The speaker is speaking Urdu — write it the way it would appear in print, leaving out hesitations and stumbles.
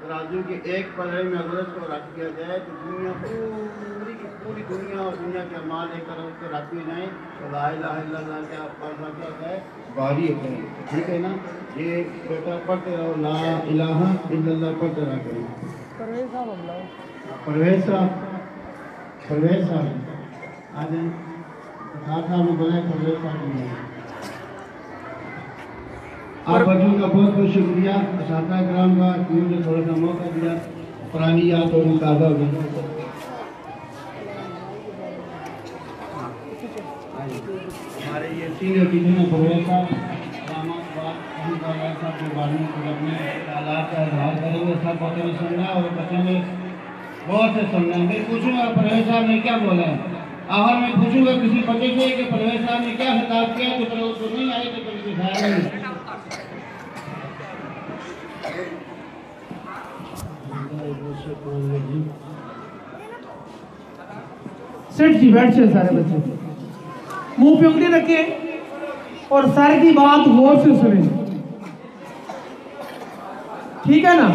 ترازو کے ایک پلڑے میں اگر اس کو رکھ دیا جائے تو دنیا پوری کی پوری دنیا اور دنیا کے اعمال لے کر اس کے راضی ہو جائیں تو لا الہ الا اللہ کا پڑھنا کیا ہے باری ہے. ٹھیک ہے نا؟ یہ بیٹا پڑھتے رہو لا الہ الا اللہ پڑھتے رہا کریں. پرویز صاحب آ جائیں. صاحب نے بنائے پرویز صاحب نے. آپ بچوں کا بہت بہت شکریہ. اساتذہ کرام کا مجھے تھوڑا سا موقع دیا پرانی یاد اور تازہ ہو گئی. ہمارے یہ سینئر ٹیچر ہیں پرویز صاحب صاحب کے بارے میں اپنے خیالات کا اظہار کریں گے. سب بچوں نے سننا اور بچوں نے بہت سے سننا ہے. میں پوچھوں گا پرویز صاحب نے کیا بولا ہے. آخر میں پوچھوں گا کسی بچے سے کہ پرویز صاحب نے کیا خطاب کیا تو نہیں آئے تو کبھی دکھایا نہیں. سیٹ جی بیٹھ سے سارے بچے منہ پہ انگلی رکھیں اور سارے کی بات غور سے سنیں. ٹھیک ہے نا؟